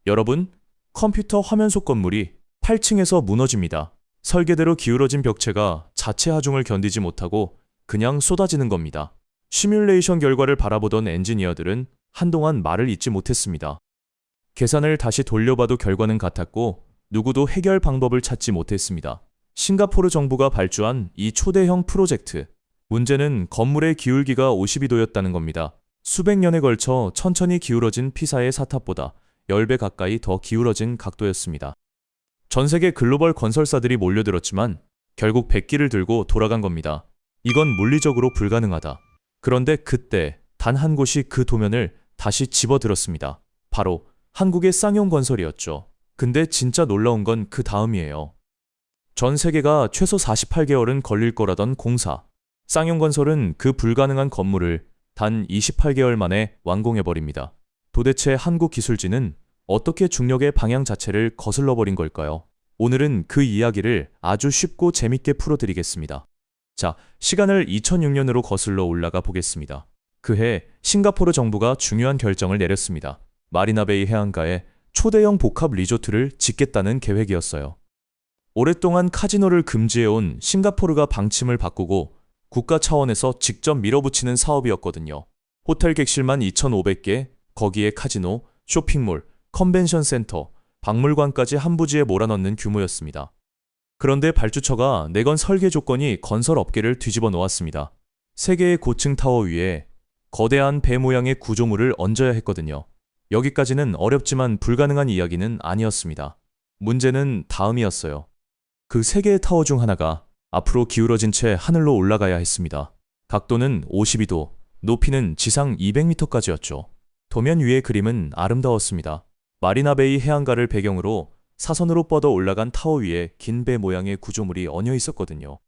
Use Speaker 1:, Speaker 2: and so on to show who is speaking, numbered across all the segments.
Speaker 1: 여러분, 컴퓨터 화면 속 건물이 8층에서 무너집니다. 설계대로 기울어진 벽체가 자체 하중을 견디지 못하고 그냥 쏟아지는 겁니다. 시뮬레이션 결과를 바라보던 엔지니어들은 한동안 말을 잇지 못했습니다. 계산을 다시 돌려봐도 결과는 같았고 누구도 해결 방법을 찾지 못했습니다. 싱가포르 정부가 발주한 이 초대형 프로젝트. 문제는 건물의 기울기가 52도였다는 겁니다. 수백 년에 걸쳐 천천히 기울어진 피사의 사탑보다 10배 가까이 더 기울어진 각도였습니다. 전 세계 글로벌 건설사들이 몰려들었지만 결국 백기를 들고 돌아간 겁니다. 이건 물리적으로 불가능하다. 그런데 그때 단 한 곳이 그 도면을 다시 집어들었습니다. 바로 한국의 쌍용건설이었죠. 근데 진짜 놀라운 건 그 다음이에요. 전 세계가 최소 48개월은 걸릴 거라던 공사. 쌍용건설은 그 불가능한 건물을 단 28개월 만에 완공해버립니다. 도대체 한국 기술진은 어떻게 중력의 방향 자체를 거슬러버린 걸까요? 오늘은 그 이야기를 아주 쉽고 재밌게 풀어드리겠습니다. 자, 시간을 2006년으로 거슬러 올라가 보겠습니다. 그해 싱가포르 정부가 중요한 결정을 내렸습니다. 마리나베이 해안가에 초대형 복합 리조트를 짓겠다는 계획이었어요. 오랫동안 카지노를 금지해온 싱가포르가 방침을 바꾸고 국가 차원에서 직접 밀어붙이는 사업이었거든요. 호텔 객실만 2,500개, 거기에 카지노, 쇼핑몰, 컨벤션 센터, 박물관까지 한 부지에 몰아넣는 규모였습니다. 그런데 발주처가 내건 설계 조건이 건설 업계를 뒤집어 놓았습니다. 3개의 고층 타워 위에 거대한 배 모양의 구조물을 얹어야 했거든요. 여기까지는 어렵지만 불가능한 이야기는 아니었습니다. 문제는 다음이었어요. 그 3개의 타워 중 하나가 앞으로 기울어진 채 하늘로 올라가야 했습니다. 각도는 52도, 높이는 지상 200m까지였죠. 도면 위의 그림은 아름다웠습니다. 마리나베이 해안가를 배경으로 사선으로 뻗어 올라간 타워 위에 긴 배 모양의 구조물이 얹어 있었거든요.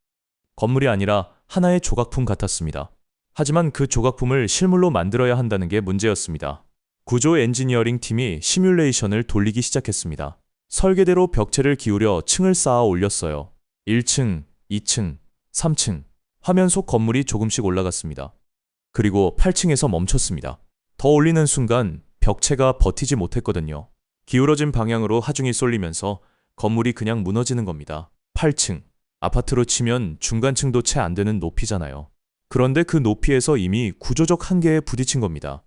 Speaker 1: 건물이 아니라 하나의 조각품 같았습니다. 하지만 그 조각품을 실물로 만들어야 한다는 게 문제였습니다. 구조 엔지니어링 팀이 시뮬레이션을 돌리기 시작했습니다. 설계대로 벽체를 기울여 층을 쌓아 올렸어요. 1층, 2층, 3층. 화면 속 건물이 조금씩 올라갔습니다. 그리고 8층에서 멈췄습니다. 더 올리는 순간 벽체가 버티지 못했거든요. 기울어진 방향으로 하중이 쏠리면서 건물이 그냥 무너지는 겁니다. 8층. 아파트로 치면 중간층도 채 안 되는 높이잖아요. 그런데 그 높이에서 이미 구조적 한계에 부딪힌 겁니다.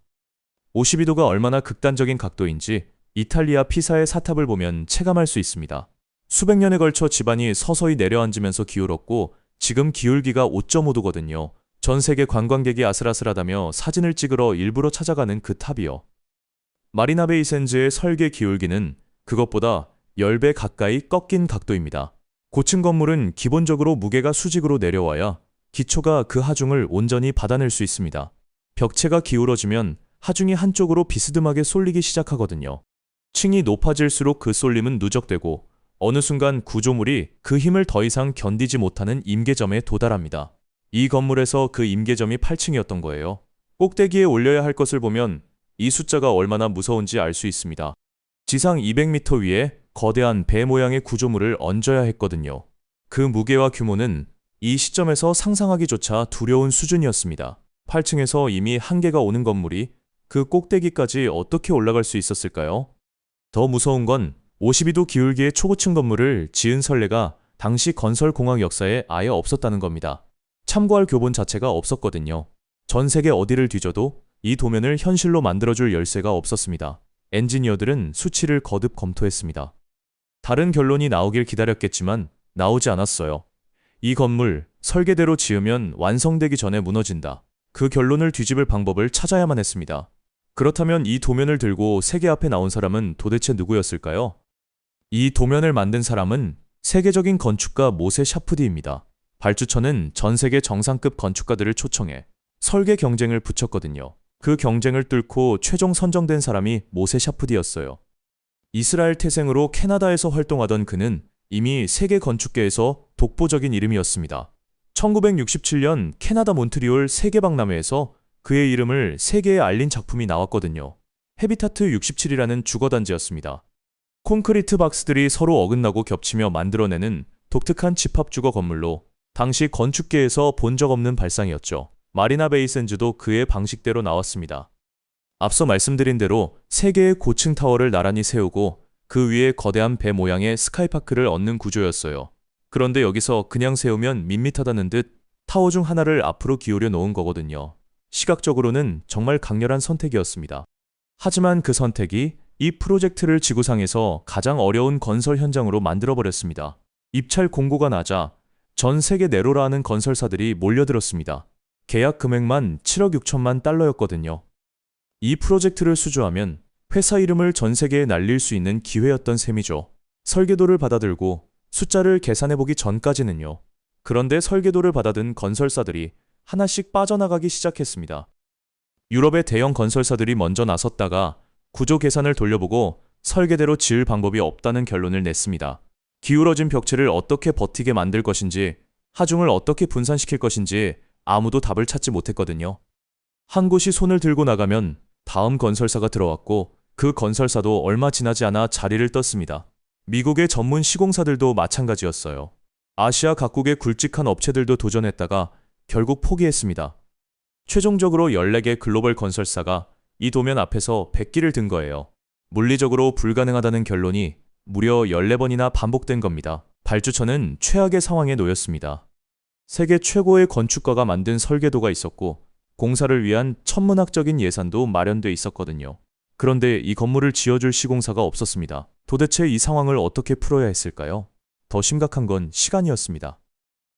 Speaker 1: 52도가 얼마나 극단적인 각도인지 이탈리아 피사의 사탑을 보면 체감할 수 있습니다. 수백 년에 걸쳐 지반이 서서히 내려앉으면서 기울었고 지금 기울기가 5.5도거든요. 전 세계 관광객이 아슬아슬하다며 사진을 찍으러 일부러 찾아가는 그 탑이요. 마리나베이 샌즈의 설계 기울기는 그것보다 10배 가까이 꺾인 각도입니다. 고층 건물은 기본적으로 무게가 수직으로 내려와야 기초가 그 하중을 온전히 받아낼 수 있습니다. 벽체가 기울어지면 하중이 한쪽으로 비스듬하게 쏠리기 시작하거든요. 층이 높아질수록 그 쏠림은 누적되고 어느 순간 구조물이 그 힘을 더 이상 견디지 못하는 임계점에 도달합니다. 이 건물에서 그 임계점이 8층이었던 거예요. 꼭대기에 올려야 할 것을 보면 이 숫자가 얼마나 무서운지 알 수 있습니다. 지상 200m 위에 거대한 배 모양의 구조물을 얹어야 했거든요. 그 무게와 규모는 이 시점에서 상상하기조차 두려운 수준이었습니다. 8층에서 이미 한계가 오는 건물이 그 꼭대기까지 어떻게 올라갈 수 있었을까요? 더 무서운 건 52도 기울기의 초고층 건물을 지은 선례가 당시 건설공학 역사에 아예 없었다는 겁니다. 참고할 교본 자체가 없었거든요. 전 세계 어디를 뒤져도 이 도면을 현실로 만들어줄 열쇠가 없었습니다. 엔지니어들은 수치를 거듭 검토했습니다. 다른 결론이 나오길 기다렸겠지만 나오지 않았어요. 이 건물 설계대로 지으면 완성되기 전에 무너진다. 그 결론을 뒤집을 방법을 찾아야만 했습니다. 그렇다면 이 도면을 들고 세계 앞에 나온 사람은 도대체 누구였을까요? 이 도면을 만든 사람은 세계적인 건축가 모세 샤프디입니다. 발주처는 전 세계 정상급 건축가들을 초청해 설계 경쟁을 붙였거든요. 그 경쟁을 뚫고 최종 선정된 사람이 모세 샤프디였어요. 이스라엘 태생으로 캐나다에서 활동하던 그는 이미 세계 건축계에서 독보적인 이름이었습니다. 1967년 캐나다 몬트리올 세계박람회에서 그의 이름을 세계에 알린 작품이 나왔거든요. 헤비타트 67이라는 주거단지였습니다. 콘크리트 박스들이 서로 어긋나고 겹치며 만들어내는 독특한 집합주거 건물로 당시 건축계에서 본 적 없는 발상이었죠. 마리나 베이 샌즈도 그의 방식대로 나왔습니다. 앞서 말씀드린 대로 3개의 고층 타워를 나란히 세우고 그 위에 거대한 배 모양의 스카이파크를 얹는 구조였어요. 그런데 여기서 그냥 세우면 밋밋하다는 듯 타워 중 하나를 앞으로 기울여 놓은 거거든요. 시각적으로는 정말 강렬한 선택이었습니다. 하지만 그 선택이 이 프로젝트를 지구상에서 가장 어려운 건설 현장으로 만들어버렸습니다. 입찰 공고가 나자 전 세계 네로라 하는 건설사들이 몰려들었습니다. 계약 금액만 7억 6천만 달러였거든요. 이 프로젝트를 수주하면 회사 이름을 전 세계에 날릴 수 있는 기회였던 셈이죠. 설계도를 받아들고 숫자를 계산해보기 전까지는요. 그런데 설계도를 받아든 건설사들이 하나씩 빠져나가기 시작했습니다. 유럽의 대형 건설사들이 먼저 나섰다가 구조 계산을 돌려보고 설계대로 지을 방법이 없다는 결론을 냈습니다. 기울어진 벽체를 어떻게 버티게 만들 것인지, 하중을 어떻게 분산시킬 것인지 아무도 답을 찾지 못했거든요. 한 곳이 손을 들고 나가면 다음 건설사가 들어왔고 그 건설사도 얼마 지나지 않아 자리를 떴습니다. 미국의 전문 시공사들도 마찬가지였어요. 아시아 각국의 굵직한 업체들도 도전했다가 결국 포기했습니다. 최종적으로 14개 글로벌 건설사가 이 도면 앞에서 백기를 든 거예요. 물리적으로 불가능하다는 결론이 무려 14번이나 반복된 겁니다. 발주처는 최악의 상황에 놓였습니다. 세계 최고의 건축가가 만든 설계도가 있었고 공사를 위한 천문학적인 예산도 마련돼 있었거든요. 그런데 이 건물을 지어줄 시공사가 없었습니다. 도대체 이 상황을 어떻게 풀어야 했을까요? 더 심각한 건 시간이었습니다.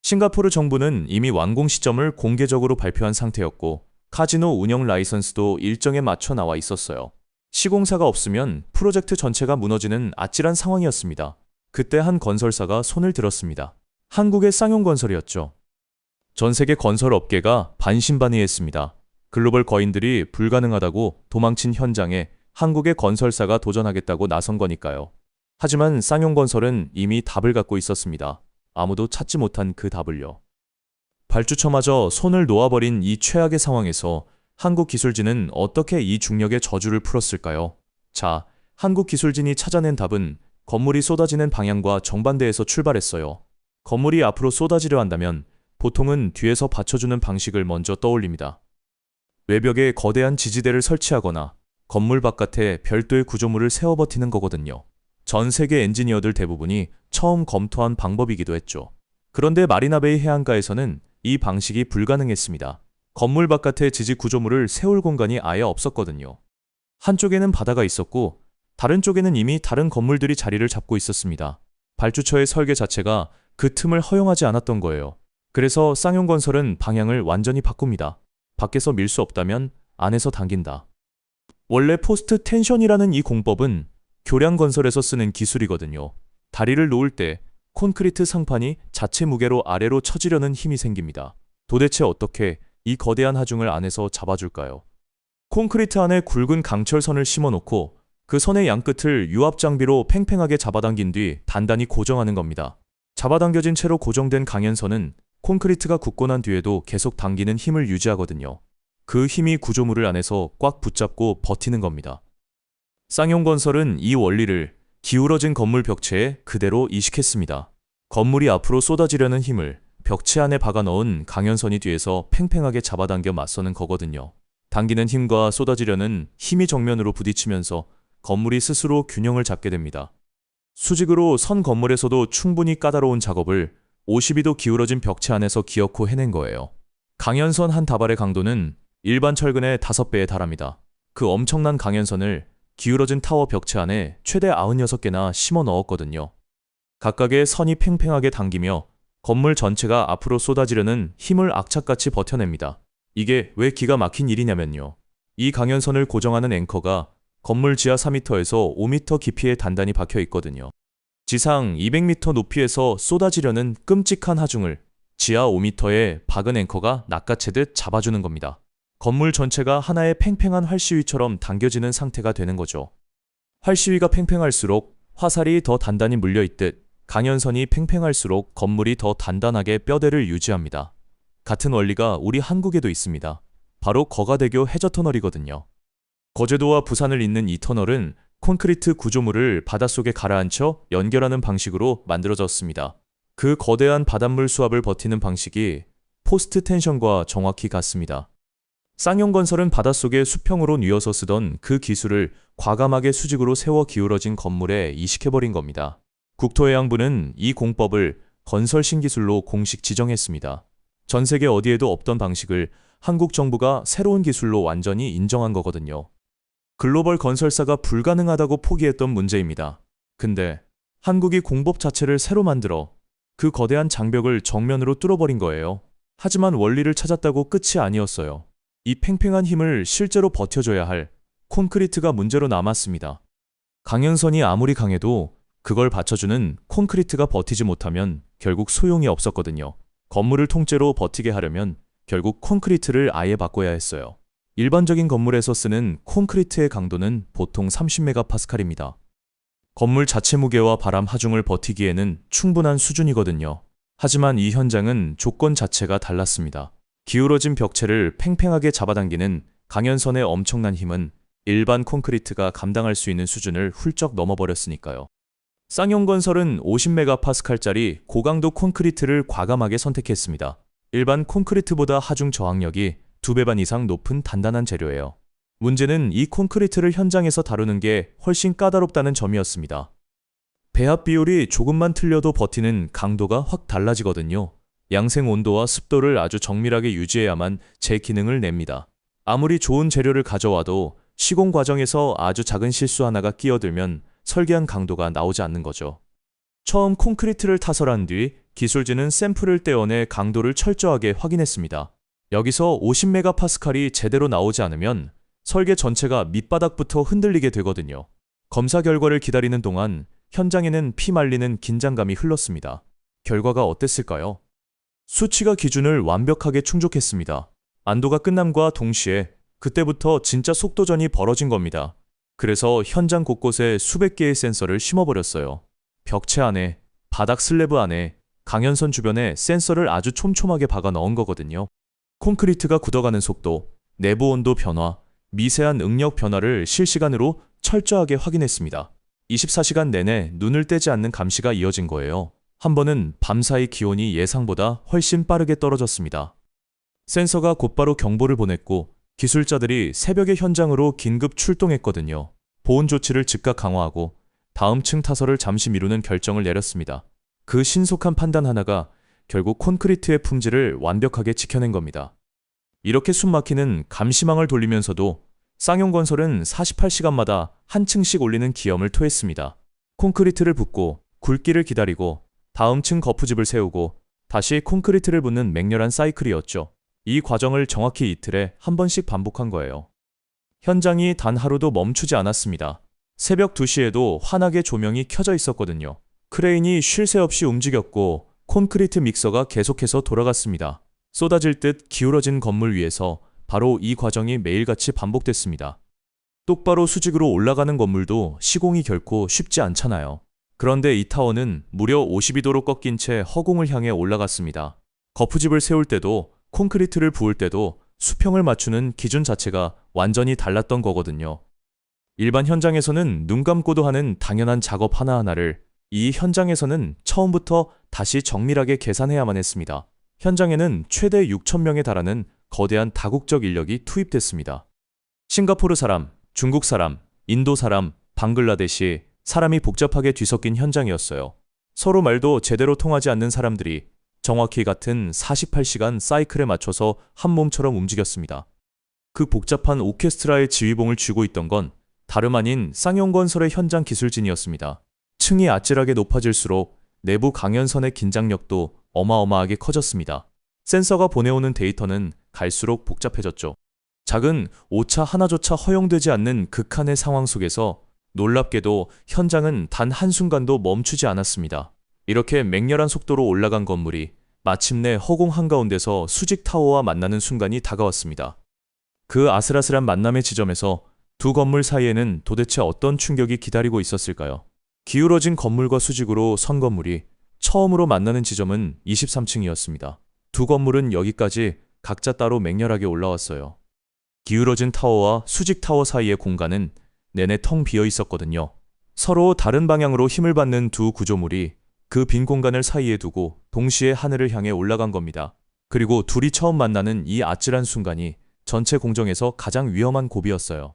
Speaker 1: 싱가포르 정부는 이미 완공 시점을 공개적으로 발표한 상태였고 카지노 운영 라이선스도 일정에 맞춰 나와 있었어요. 시공사가 없으면 프로젝트 전체가 무너지는 아찔한 상황이었습니다. 그때 한 건설사가 손을 들었습니다. 한국의 쌍용건설이었죠. 전 세계 건설 업계가 반신반의했습니다. 글로벌 거인들이 불가능하다고 도망친 현장에 한국의 건설사가 도전하겠다고 나선 거니까요. 하지만 쌍용건설은 이미 답을 갖고 있었습니다. 아무도 찾지 못한 그 답을요. 발주처마저 손을 놓아버린 이 최악의 상황에서 한국기술진은 어떻게 이 중력의 저주를 풀었을까요? 자, 한국기술진이 찾아낸 답은 건물이 쏟아지는 방향과 정반대에서 출발했어요. 건물이 앞으로 쏟아지려 한다면 보통은 뒤에서 받쳐주는 방식을 먼저 떠올립니다. 외벽에 거대한 지지대를 설치하거나 건물 바깥에 별도의 구조물을 세워 버티는 거거든요. 전 세계 엔지니어들 대부분이 처음 검토한 방법이기도 했죠. 그런데 마리나베이 해안가에서는 이 방식이 불가능했습니다. 건물 바깥에 지지 구조물을 세울 공간이 아예 없었거든요. 한쪽에는 바다가 있었고 다른 쪽에는 이미 다른 건물들이 자리를 잡고 있었습니다. 발주처의 설계 자체가 그 틈을 허용하지 않았던 거예요. 그래서 쌍용건설은 방향을 완전히 바꿉니다. 밖에서 밀 수 없다면 안에서 당긴다. 원래 포스트 텐션이라는 이 공법은 교량건설에서 쓰는 기술이거든요. 다리를 놓을 때 콘크리트 상판이 자체 무게로 아래로 처지려는 힘이 생깁니다. 도대체 어떻게 이 거대한 하중을 안에서 잡아줄까요? 콘크리트 안에 굵은 강철선을 심어놓고 그 선의 양끝을 유압 장비로 팽팽하게 잡아당긴 뒤 단단히 고정하는 겁니다. 잡아당겨진 채로 고정된 강연선은 콘크리트가 굳고 난 뒤에도 계속 당기는 힘을 유지하거든요. 그 힘이 구조물을 안에서 꽉 붙잡고 버티는 겁니다. 쌍용건설은 이 원리를 기울어진 건물 벽체에 그대로 이식했습니다. 건물이 앞으로 쏟아지려는 힘을 벽체 안에 박아넣은 강연선이 뒤에서 팽팽하게 잡아당겨 맞서는 거거든요. 당기는 힘과 쏟아지려는 힘이 정면으로 부딪히면서 건물이 스스로 균형을 잡게 됩니다. 수직으로 선 건물에서도 충분히 까다로운 작업을 52도 기울어진 벽체 안에서 기어코 해낸 거예요. 강연선 한 다발의 강도는 일반 철근의 5배에 달합니다. 그 엄청난 강연선을 기울어진 타워 벽체 안에 최대 96개나 심어 넣었거든요. 각각의 선이 팽팽하게 당기며 건물 전체가 앞으로 쏟아지려는 힘을 악착같이 버텨냅니다. 이게 왜 기가 막힌 일이냐면요. 이 강연선을 고정하는 앵커가 건물 지하 4m에서 5m 깊이에 단단히 박혀 있거든요. 지상 200m 높이에서 쏟아지려는 끔찍한 하중을 지하 5m에 박은 앵커가 낚아채듯 잡아주는 겁니다. 건물 전체가 하나의 팽팽한 활시위처럼 당겨지는 상태가 되는 거죠. 활시위가 팽팽할수록 화살이 더 단단히 물려있듯 강연선이 팽팽할수록 건물이 더 단단하게 뼈대를 유지합니다. 같은 원리가 우리 한국에도 있습니다. 바로 거가대교 해저터널이거든요. 거제도와 부산을 잇는 이 터널은 콘크리트 구조물을 바닷속에 가라앉혀 연결하는 방식으로 만들어졌습니다. 그 거대한 바닷물 수압을 버티는 방식이 포스트 텐션과 정확히 같습니다. 쌍용건설은 바닷속에 수평으로 뉘어서 쓰던 그 기술을 과감하게 수직으로 세워 기울어진 건물에 이식해버린 겁니다. 국토해양부는 이 공법을 건설 신기술로 공식 지정했습니다. 전 세계 어디에도 없던 방식을 한국 정부가 새로운 기술로 완전히 인정한 거거든요. 글로벌 건설사가 불가능하다고 포기했던 문제입니다. 근데 한국이 공법 자체를 새로 만들어 그 거대한 장벽을 정면으로 뚫어버린 거예요. 하지만 원리를 찾았다고 끝이 아니었어요. 이 팽팽한 힘을 실제로 버텨줘야 할 콘크리트가 문제로 남았습니다. 강연선이 아무리 강해도 그걸 받쳐주는 콘크리트가 버티지 못하면 결국 소용이 없었거든요. 건물을 통째로 버티게 하려면 결국 콘크리트를 아예 바꿔야 했어요. 일반적인 건물에서 쓰는 콘크리트의 강도는 보통 30메가파스칼입니다. 건물 자체 무게와 바람 하중을 버티기에는 충분한 수준이거든요. 하지만 이 현장은 조건 자체가 달랐습니다. 기울어진 벽체를 팽팽하게 잡아당기는 강연선의 엄청난 힘은 일반 콘크리트가 감당할 수 있는 수준을 훌쩍 넘어버렸으니까요. 쌍용건설은 50메가파스칼짜리 고강도 콘크리트를 과감하게 선택했습니다. 일반 콘크리트보다 하중 저항력이 2배 반 이상 높은 단단한 재료예요. 문제는 이 콘크리트를 현장에서 다루는 게 훨씬 까다롭다는 점이었습니다. 배합 비율이 조금만 틀려도 버티는 강도가 확 달라지거든요. 양생 온도와 습도를 아주 정밀하게 유지해야만 제 기능을 냅니다. 아무리 좋은 재료를 가져와도 시공 과정에서 아주 작은 실수 하나가 끼어들면 설계한 강도가 나오지 않는 거죠. 처음 콘크리트를 타설한 뒤 기술진은 샘플을 떼어내 강도를 철저하게 확인했습니다. 여기서 50메가파스칼이 제대로 나오지 않으면 설계 전체가 밑바닥부터 흔들리게 되거든요. 검사 결과를 기다리는 동안 현장에는 피 말리는 긴장감이 흘렀습니다. 결과가 어땠을까요? 수치가 기준을 완벽하게 충족했습니다. 안도가 끝남과 동시에 그때부터 진짜 속도전이 벌어진 겁니다. 그래서 현장 곳곳에 수백 개의 센서를 심어버렸어요. 벽체 안에, 바닥 슬래브 안에, 강연선 주변에 센서를 아주 촘촘하게 박아 넣은 거거든요. 콘크리트가 굳어가는 속도, 내부 온도 변화, 미세한 응력 변화를 실시간으로 철저하게 확인했습니다. 24시간 내내 눈을 떼지 않는 감시가 이어진 거예요. 한 번은 밤사이 기온이 예상보다 훨씬 빠르게 떨어졌습니다. 센서가 곧바로 경보를 보냈고 기술자들이 새벽에 현장으로 긴급 출동했거든요. 보온 조치를 즉각 강화하고 다음 층 타설을 잠시 미루는 결정을 내렸습니다. 그 신속한 판단 하나가 결국 콘크리트의 품질을 완벽하게 지켜낸 겁니다. 이렇게 숨막히는 감시망을 돌리면서도 쌍용건설은 48시간마다 한 층씩 올리는 기염을 토했습니다. 콘크리트를 붓고 굵기를 기다리고 다음 층 거푸집을 세우고 다시 콘크리트를 붓는 맹렬한 사이클이었죠. 이 과정을 정확히 이틀에 한 번씩 반복한 거예요. 현장이 단 하루도 멈추지 않았습니다. 새벽 2시에도 환하게 조명이 켜져 있었거든요. 크레인이 쉴 새 없이 움직였고 콘크리트 믹서가 계속해서 돌아갔습니다. 쏟아질 듯 기울어진 건물 위에서 바로 이 과정이 매일같이 반복됐습니다. 똑바로 수직으로 올라가는 건물도 시공이 결코 쉽지 않잖아요. 그런데 이 타워는 무려 52도로 꺾인 채 허공을 향해 올라갔습니다. 거푸집을 세울 때도 콘크리트를 부을 때도 수평을 맞추는 기준 자체가 완전히 달랐던 거거든요. 일반 현장에서는 눈 감고도 하는 당연한 작업 하나하나를 이 현장에서는 처음부터 다시 정밀하게 계산해야만 했습니다. 현장에는 최대 6,000명에 달하는 거대한 다국적 인력이 투입됐습니다. 싱가포르 사람, 중국 사람, 인도 사람, 방글라데시, 사람이 복잡하게 뒤섞인 현장이었어요. 서로 말도 제대로 통하지 않는 사람들이 정확히 같은 48시간 사이클에 맞춰서 한 몸처럼 움직였습니다. 그 복잡한 오케스트라의 지휘봉을 쥐고 있던 건 다름 아닌 쌍용건설의 현장 기술진이었습니다. 층이 아찔하게 높아질수록 내부 강연선의 긴장력도 어마어마하게 커졌습니다. 센서가 보내오는 데이터는 갈수록 복잡해졌죠. 작은 오차 하나조차 허용되지 않는 극한의 상황 속에서 놀랍게도 현장은 단 한순간도 멈추지 않았습니다. 이렇게 맹렬한 속도로 올라간 건물이 마침내 허공 한가운데서 수직 타워와 만나는 순간이 다가왔습니다. 그 아슬아슬한 만남의 지점에서 두 건물 사이에는 도대체 어떤 충격이 기다리고 있었을까요? 기울어진 건물과 수직으로 선 건물이 처음으로 만나는 지점은 23층이었습니다. 두 건물은 여기까지 각자 따로 맹렬하게 올라왔어요. 기울어진 타워와 수직 타워 사이의 공간은 내내 텅 비어 있었거든요. 서로 다른 방향으로 힘을 받는 두 구조물이 그 빈 공간을 사이에 두고 동시에 하늘을 향해 올라간 겁니다. 그리고 둘이 처음 만나는 이 아찔한 순간이 전체 공정에서 가장 위험한 고비였어요.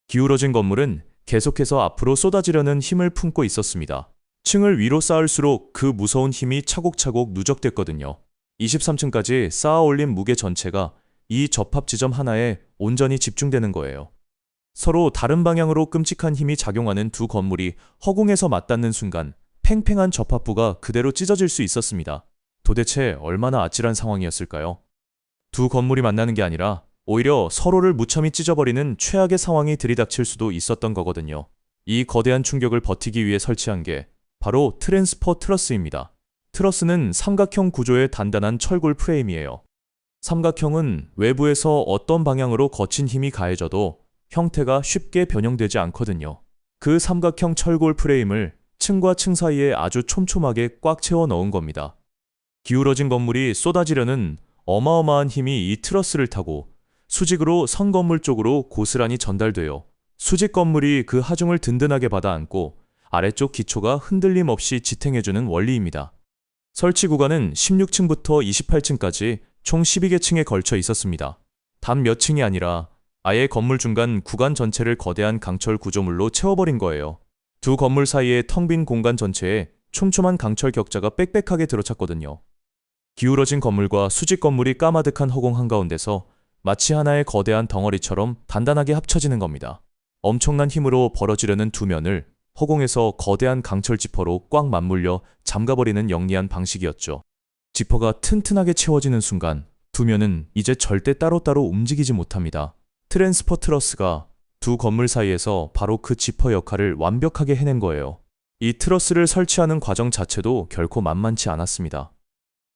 Speaker 1: 기울어진 건물은 계속해서 앞으로 쏟아지려는 힘을 품고 있었습니다. 층을 위로 쌓을수록 그 무서운 힘이 차곡차곡 누적됐거든요. 23층까지 쌓아 올린 무게 전체가 이 접합 지점 하나에 온전히 집중되는 거예요. 서로 다른 방향으로 끔찍한 힘이 작용하는 두 건물이 허공에서 맞닿는 순간 팽팽한 접합부가 그대로 찢어질 수 있었습니다. 도대체 얼마나 아찔한 상황이었을까요? 두 건물이 만나는 게 아니라 오히려 서로를 무참히 찢어버리는 최악의 상황이 들이닥칠 수도 있었던 거거든요. 이 거대한 충격을 버티기 위해 설치한 게 바로 트랜스퍼 트러스입니다. 트러스는 삼각형 구조의 단단한 철골 프레임이에요. 삼각형은 외부에서 어떤 방향으로 거친 힘이 가해져도 형태가 쉽게 변형되지 않거든요. 그 삼각형 철골 프레임을 층과 층 사이에 아주 촘촘하게 꽉 채워 넣은 겁니다. 기울어진 건물이 쏟아지려는 어마어마한 힘이 이 트러스를 타고 수직으로 선 건물 쪽으로 고스란히 전달돼요. 수직 건물이 그 하중을 든든하게 받아 안고 아래쪽 기초가 흔들림 없이 지탱해주는 원리입니다. 설치 구간은 16층부터 28층까지 총 12개 층에 걸쳐 있었습니다. 단 몇 층이 아니라 아예 건물 중간 구간 전체를 거대한 강철 구조물로 채워버린 거예요. 두 건물 사이의 텅 빈 공간 전체에 촘촘한 강철 격자가 빽빽하게 들어찼거든요. 기울어진 건물과 수직 건물이 까마득한 허공 한가운데서 마치 하나의 거대한 덩어리처럼 단단하게 합쳐지는 겁니다. 엄청난 힘으로 벌어지려는 두 면을 허공에서 거대한 강철 지퍼로 꽉 맞물려 잠가버리는 영리한 방식이었죠. 지퍼가 튼튼하게 채워지는 순간 두 면은 이제 절대 따로따로 움직이지 못합니다. 트랜스퍼 트러스가 두 건물 사이에서 바로 그 지퍼 역할을 완벽하게 해낸 거예요. 이 트러스를 설치하는 과정 자체도 결코 만만치 않았습니다.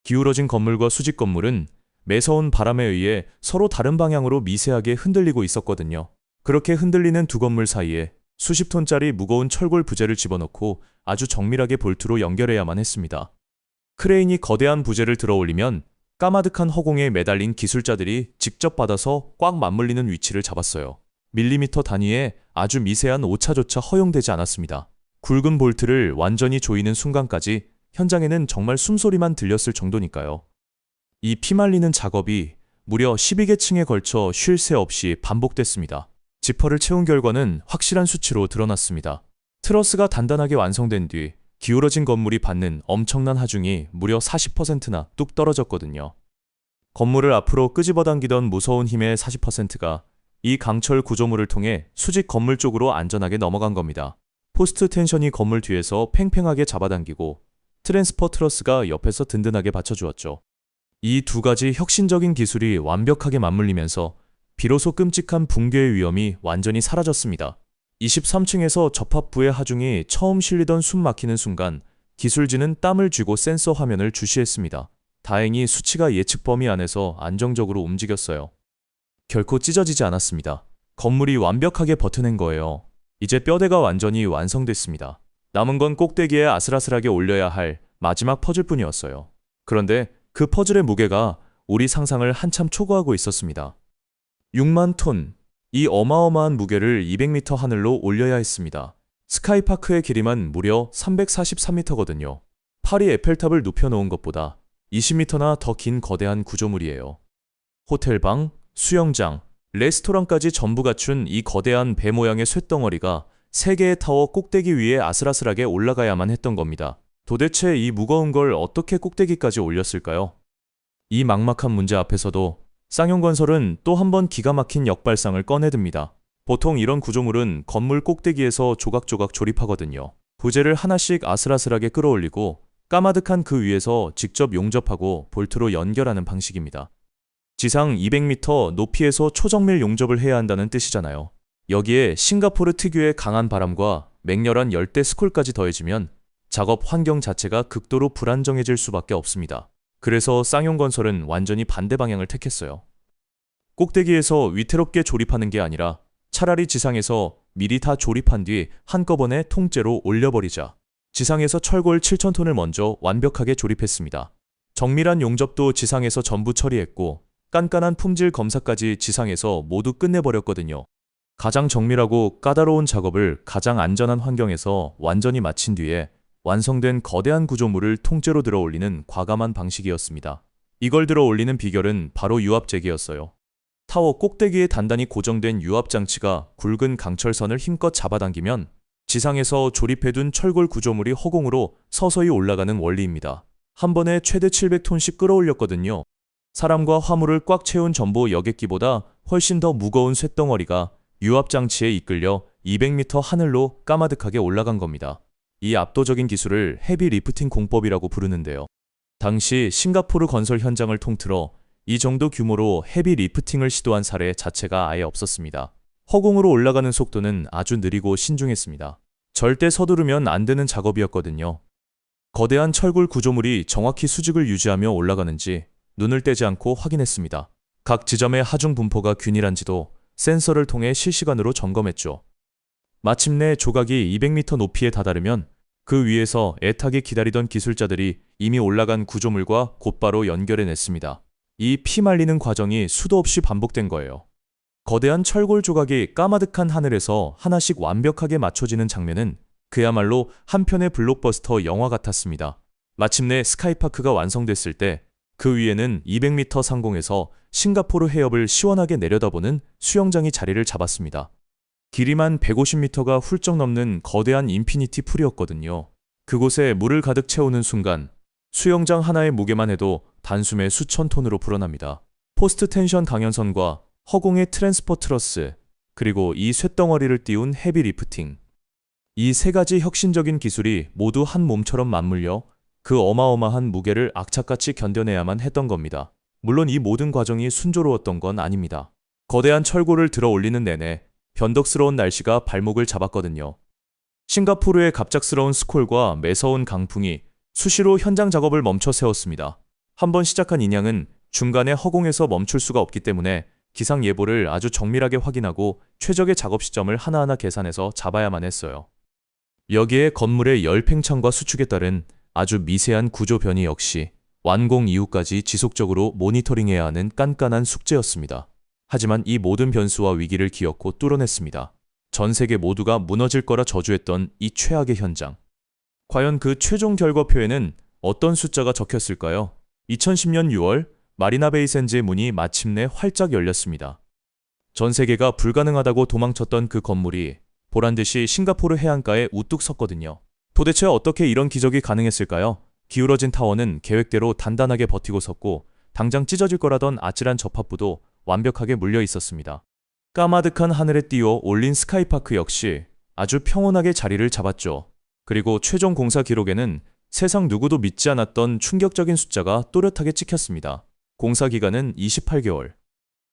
Speaker 1: 기울어진 건물과 수직 건물은 매서운 바람에 의해 서로 다른 방향으로 미세하게 흔들리고 있었거든요. 그렇게 흔들리는 두 건물 사이에 수십 톤짜리 무거운 철골 부재를 집어넣고 아주 정밀하게 볼트로 연결해야만 했습니다. 크레인이 거대한 부재를 들어 올리면 까마득한 허공에 매달린 기술자들이 직접 받아서 꽉 맞물리는 위치를 잡았어요. 밀리미터 단위의 아주 미세한 오차조차 허용되지 않았습니다. 굵은 볼트를 완전히 조이는 순간까지 현장에는 정말 숨소리만 들렸을 정도니까요. 이 피말리는 작업이 무려 12개 층에 걸쳐 쉴 새 없이 반복됐습니다. 지퍼를 채운 결과는 확실한 수치로 드러났습니다. 트러스가 단단하게 완성된 뒤 기울어진 건물이 받는 엄청난 하중이 무려 40%나 뚝 떨어졌거든요. 건물을 앞으로 끄집어당기던 무서운 힘의 40%가 이 강철 구조물을 통해 수직 건물 쪽으로 안전하게 넘어간 겁니다. 포스트 텐션이 건물 뒤에서 팽팽하게 잡아당기고 트랜스퍼 트러스가 옆에서 든든하게 받쳐주었죠. 이 두 가지 혁신적인 기술이 완벽하게 맞물리면서 비로소 끔찍한 붕괴의 위험이 완전히 사라졌습니다. 23층에서 접합부의 하중이 처음 실리던 숨 막히는 순간 기술진은 땀을 쥐고 센서 화면을 주시했습니다. 다행히 수치가 예측 범위 안에서 안정적으로 움직였어요. 결코 찢어지지 않았습니다. 건물이 완벽하게 버텨낸 거예요. 이제 뼈대가 완전히 완성됐습니다. 남은 건 꼭대기에 아슬아슬하게 올려야 할 마지막 퍼즐뿐이었어요. 그런데 그 퍼즐의 무게가 우리 상상을 한참 초과하고 있었습니다. 6만 톤, 이 어마어마한 무게를 200m 하늘로 올려야 했습니다. 스카이파크의 길이만 무려 343m거든요. 파리 에펠탑을 눕혀놓은 것보다 20m나 더 긴 거대한 구조물이에요. 호텔방, 수영장, 레스토랑까지 전부 갖춘 이 거대한 배 모양의 쇳덩어리가 3개의 타워 꼭대기 위에 아슬아슬하게 올라가야만 했던 겁니다. 도대체 이 무거운 걸 어떻게 꼭대기까지 올렸을까요? 이 막막한 문제 앞에서도 쌍용건설은 또 한 번 기가 막힌 역발상을 꺼내듭니다. 보통 이런 구조물은 건물 꼭대기에서 조각조각 조립하거든요. 부재를 하나씩 아슬아슬하게 끌어올리고 까마득한 그 위에서 직접 용접하고 볼트로 연결하는 방식입니다. 지상 200m 높이에서 초정밀 용접을 해야 한다는 뜻이잖아요. 여기에 싱가포르 특유의 강한 바람과 맹렬한 열대 스콜까지 더해지면 작업 환경 자체가 극도로 불안정해질 수밖에 없습니다. 그래서 쌍용건설은 완전히 반대 방향을 택했어요. 꼭대기에서 위태롭게 조립하는 게 아니라 차라리 지상에서 미리 다 조립한 뒤 한꺼번에 통째로 올려버리자. 지상에서 철골 7,000톤을 먼저 완벽하게 조립했습니다. 정밀한 용접도 지상에서 전부 처리했고 깐깐한 품질 검사까지 지상에서 모두 끝내버렸거든요. 가장 정밀하고 까다로운 작업을 가장 안전한 환경에서 완전히 마친 뒤에 완성된 거대한 구조물을 통째로 들어 올리는 과감한 방식이었습니다. 이걸 들어 올리는 비결은 바로 유압재기였어요. 타워 꼭대기에 단단히 고정된 유압장치가 굵은 강철선을 힘껏 잡아당기면 지상에서 조립해둔 철골 구조물이 허공으로 서서히 올라가는 원리입니다. 한 번에 최대 700톤씩 끌어올렸거든요. 사람과 화물을 꽉 채운 전보 여객기보다 훨씬 더 무거운 쇳덩어리가 유압장치에 이끌려 200m 하늘로 까마득하게 올라간 겁니다. 이 압도적인 기술을 헤비 리프팅 공법이라고 부르는데요. 당시 싱가포르 건설 현장을 통틀어 이 정도 규모로 헤비 리프팅을 시도한 사례 자체가 아예 없었습니다. 허공으로 올라가는 속도는 아주 느리고 신중했습니다. 절대 서두르면 안 되는 작업이었거든요. 거대한 철골 구조물이 정확히 수직을 유지하며 올라가는지 눈을 떼지 않고 확인했습니다. 각 지점의 하중 분포가 균일한지도 센서를 통해 실시간으로 점검했죠. 마침내 조각이 200m 높이에 다다르면 그 위에서 애타게 기다리던 기술자들이 이미 올라간 구조물과 곧바로 연결해냈습니다. 이 피말리는 과정이 수도 없이 반복된 거예요. 거대한 철골 조각이 까마득한 하늘에서 하나씩 완벽하게 맞춰지는 장면은 그야말로 한편의 블록버스터 영화 같았습니다. 마침내 스카이파크가 완성됐을 때 그 위에는 200m 상공에서 싱가포르 해협을 시원하게 내려다보는 수영장이 자리를 잡았습니다. 길이만 150m가 훌쩍 넘는 거대한 인피니티 풀이었거든요. 그곳에 물을 가득 채우는 순간 수영장 하나의 무게만 해도 단숨에 수천 톤으로 불어납니다. 포스트 텐션 강연선과 허공의 트랜스포 트러스, 그리고 이 쇳덩어리를 띄운 헤비 리프팅. 이 세 가지 혁신적인 기술이 모두 한 몸처럼 맞물려 그 어마어마한 무게를 악착같이 견뎌내야만 했던 겁니다. 물론 이 모든 과정이 순조로웠던 건 아닙니다. 거대한 철골을 들어 올리는 내내 변덕스러운 날씨가 발목을 잡았거든요. 싱가포르의 갑작스러운 스콜과 매서운 강풍이 수시로 현장 작업을 멈춰 세웠습니다. 한번 시작한 인양은 중간에 허공에서 멈출 수가 없기 때문에 기상 예보를 아주 정밀하게 확인하고 최적의 작업 시점을 하나하나 계산해서 잡아야만 했어요. 여기에 건물의 열 팽창과 수축에 따른 아주 미세한 구조 변이 역시 완공 이후까지 지속적으로 모니터링해야 하는 깐깐한 숙제였습니다. 하지만 이 모든 변수와 위기를 기어코 뚫어냈습니다. 전 세계 모두가 무너질 거라 저주했던 이 최악의 현장. 과연 그 최종 결과표에는 어떤 숫자가 적혔을까요? 2010년 6월 마리나 베이 샌즈의 문이 마침내 활짝 열렸습니다. 전 세계가 불가능하다고 도망쳤던 그 건물이 보란듯이 싱가포르 해안가에 우뚝 섰거든요. 도대체 어떻게 이런 기적이 가능했을까요? 기울어진 타워는 계획대로 단단하게 버티고 섰고 당장 찢어질 거라던 아찔한 접합부도 완벽하게 물려 있었습니다. 까마득한 하늘에 띄워 올린 스카이파크 역시 아주 평온하게 자리를 잡았죠. 그리고 최종 공사 기록에는 세상 누구도 믿지 않았던 충격적인 숫자가 또렷하게 찍혔습니다. 공사 기간은 28개월.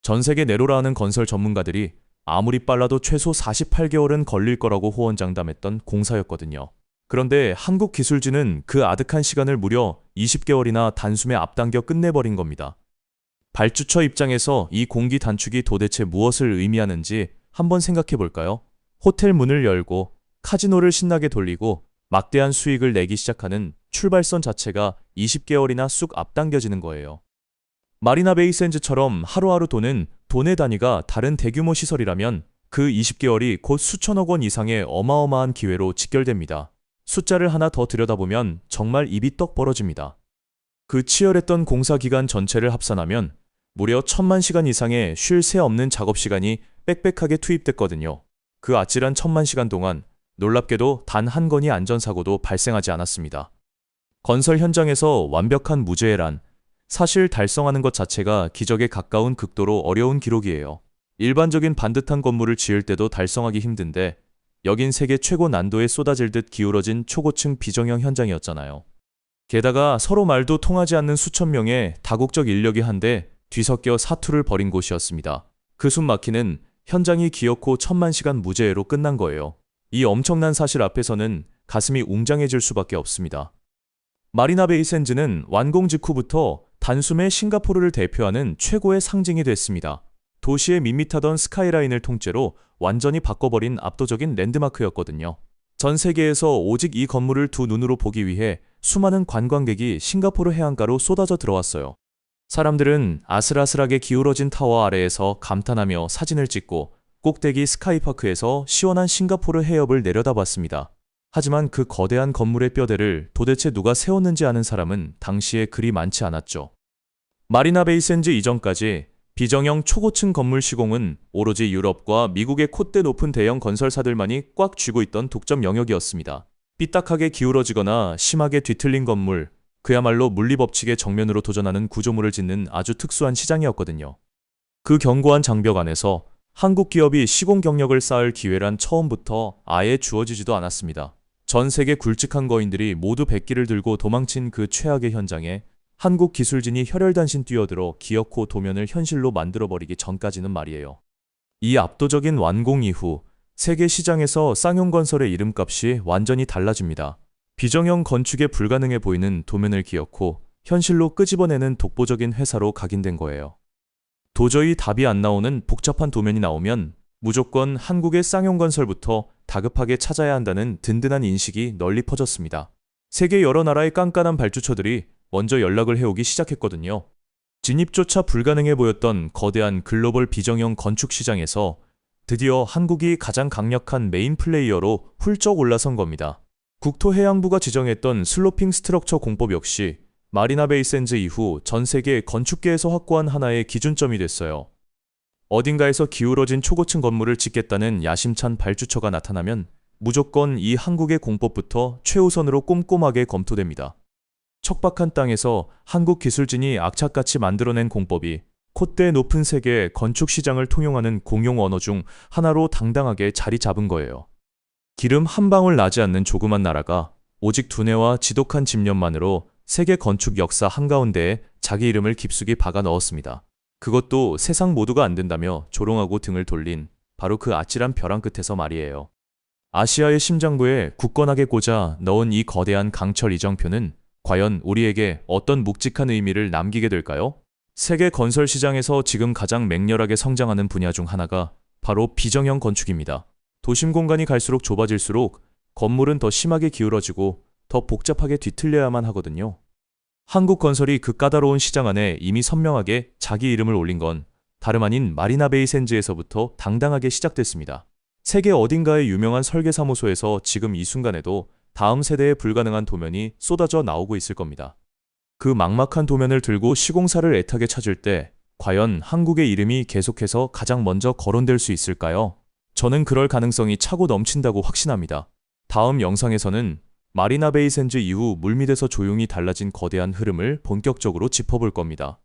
Speaker 1: 전 세계 내로라 하는 건설 전문가들이 아무리 빨라도 최소 48개월은 걸릴 거라고 호언장담했던 공사였거든요. 그런데 한국 기술진은 그 아득한 시간을 무려 20개월이나 단숨에 앞당겨 끝내버린 겁니다. 발주처 입장에서 이 공기 단축이 도대체 무엇을 의미하는지 한번 생각해 볼까요? 호텔 문을 열고 카지노를 신나게 돌리고 막대한 수익을 내기 시작하는 출발선 자체가 20개월이나 쑥 앞당겨지는 거예요. 마리나 베이 샌즈처럼 하루하루 도는 돈의 단위가 다른 대규모 시설이라면 그 20개월이 곧 수천억 원 이상의 어마어마한 기회로 직결됩니다. 숫자를 하나 더 들여다보면 정말 입이 떡 벌어집니다. 그 치열했던 공사 기간 전체를 합산하면 무려 1000만 시간 이상의 쉴 새 없는 작업 시간이 빽빽하게 투입됐거든요. 그 아찔한 1000만 시간 동안 놀랍게도 단 한 건의 안전사고도 발생하지 않았습니다. 건설 현장에서 완벽한 무죄란 사실 달성하는 것 자체가 기적에 가까운 극도로 어려운 기록이에요. 일반적인 반듯한 건물을 지을 때도 달성하기 힘든데 여긴 세계 최고 난도에 쏟아질 듯 기울어진 초고층 비정형 현장이었잖아요. 게다가 서로 말도 통하지 않는 수천 명의 다국적 인력이 한데 뒤섞여 사투를 벌인 곳이었습니다. 그 숨 막히는 현장이 기어코 1000만 시간 무죄로 끝난 거예요. 이 엄청난 사실 앞에서는 가슴이 웅장해질 수밖에 없습니다. 마리나 베이 샌즈는 완공 직후부터 단숨에 싱가포르를 대표하는 최고의 상징이 됐습니다. 도시의 밋밋하던 스카이라인을 통째로 완전히 바꿔버린 압도적인 랜드마크였거든요. 전 세계에서 오직 이 건물을 두 눈으로 보기 위해 수많은 관광객이 싱가포르 해안가로 쏟아져 들어왔어요. 사람들은 아슬아슬하게 기울어진 타워 아래에서 감탄하며 사진을 찍고 꼭대기 스카이파크에서 시원한 싱가포르 해협을 내려다봤습니다. 하지만 그 거대한 건물의 뼈대를 도대체 누가 세웠는지 아는 사람은 당시에 그리 많지 않았죠. 마리나 베이 샌즈 이전까지 비정형 초고층 건물 시공은 오로지 유럽과 미국의 콧대 높은 대형 건설사들만이 꽉 쥐고 있던 독점 영역이었습니다. 삐딱하게 기울어지거나 심하게 뒤틀린 건물, 그야말로 물리법칙의 정면으로 도전하는 구조물을 짓는 아주 특수한 시장이었거든요. 그 견고한 장벽 안에서 한국 기업이 시공 경력을 쌓을 기회란 처음부터 아예 주어지지도 않았습니다. 전 세계 굵직한 거인들이 모두 백기를 들고 도망친 그 최악의 현장에 한국 기술진이 혈혈단신 뛰어들어 기어코 도면을 현실로 만들어버리기 전까지는 말이에요. 이 압도적인 완공 이후 세계 시장에서 쌍용건설의 이름값이 완전히 달라집니다. 비정형 건축에 불가능해 보이는 도면을 기어코 현실로 끄집어내는 독보적인 회사로 각인된 거예요. 도저히 답이 안 나오는 복잡한 도면이 나오면 무조건 한국의 쌍용건설부터 다급하게 찾아야 한다는 든든한 인식이 널리 퍼졌습니다. 세계 여러 나라의 깐깐한 발주처들이 먼저 연락을 해오기 시작했거든요. 진입조차 불가능해 보였던 거대한 글로벌 비정형 건축 시장에서 드디어 한국이 가장 강력한 메인 플레이어로 훌쩍 올라선 겁니다. 국토해양부가 지정했던 슬로핑 스트럭처 공법 역시 마리나 베이 샌즈 이후 전 세계 건축계에서 확고한 하나의 기준점이 됐어요. 어딘가에서 기울어진 초고층 건물을 짓겠다는 야심찬 발주처가 나타나면 무조건 이 한국의 공법부터 최우선으로 꼼꼼하게 검토됩니다. 척박한 땅에서 한국 기술진이 악착같이 만들어낸 공법이 콧대 높은 세계 건축 시장을 통용하는 공용 언어 중 하나로 당당하게 자리 잡은 거예요. 기름 한 방울 나지 않는 조그만 나라가 오직 두뇌와 지독한 집념만으로 세계 건축 역사 한가운데에 자기 이름을 깊숙이 박아 넣었습니다. 그것도 세상 모두가 안 된다며 조롱하고 등을 돌린 바로 그 아찔한 벼랑 끝에서 말이에요. 아시아의 심장부에 굳건하게 꽂아 넣은 이 거대한 강철 이정표는 과연 우리에게 어떤 묵직한 의미를 남기게 될까요? 세계 건설 시장에서 지금 가장 맹렬하게 성장하는 분야 중 하나가 바로 비정형 건축입니다. 도심 공간이 갈수록 좁아질수록 건물은 더 심하게 기울어지고 더 복잡하게 뒤틀려야만 하거든요. 한국 건설이 그 까다로운 시장 안에 이미 선명하게 자기 이름을 올린 건 다름 아닌 마리나 베이 샌즈에서부터 당당하게 시작됐습니다. 세계 어딘가의 유명한 설계사무소에서 지금 이 순간에도 다음 세대에 불가능한 도면이 쏟아져 나오고 있을 겁니다. 그 막막한 도면을 들고 시공사를 애타게 찾을 때 과연 한국의 이름이 계속해서 가장 먼저 거론될 수 있을까요? 저는 그럴 가능성이 차고 넘친다고 확신합니다. 다음 영상에서는 마리나 베이 샌즈 이후 물밑에서 조용히 달라진 거대한 흐름을 본격적으로 짚어볼 겁니다.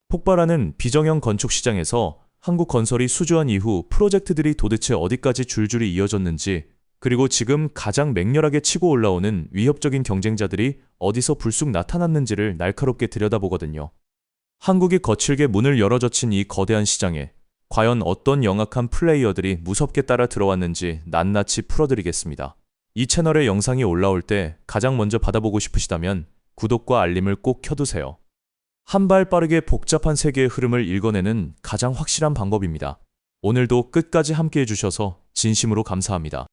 Speaker 1: 폭발하는 비정형 건축 시장에서 한국 건설이 수주한 이후 프로젝트들이 도대체 어디까지 줄줄이 이어졌는지, 그리고 지금 가장 맹렬하게 치고 올라오는 위협적인 경쟁자들이 어디서 불쑥 나타났는지를 날카롭게 들여다보거든요. 한국이 거칠게 문을 열어젖힌 이 거대한 시장에 과연 어떤 영악한 플레이어들이 무섭게 따라 들어왔는지 낱낱이 풀어드리겠습니다. 이 채널에 영상이 올라올 때 가장 먼저 받아보고 싶으시다면 구독과 알림을 꼭 켜두세요. 한 발 빠르게 복잡한 세계의 흐름을 읽어내는 가장 확실한 방법입니다. 오늘도 끝까지 함께 해주셔서 진심으로 감사합니다.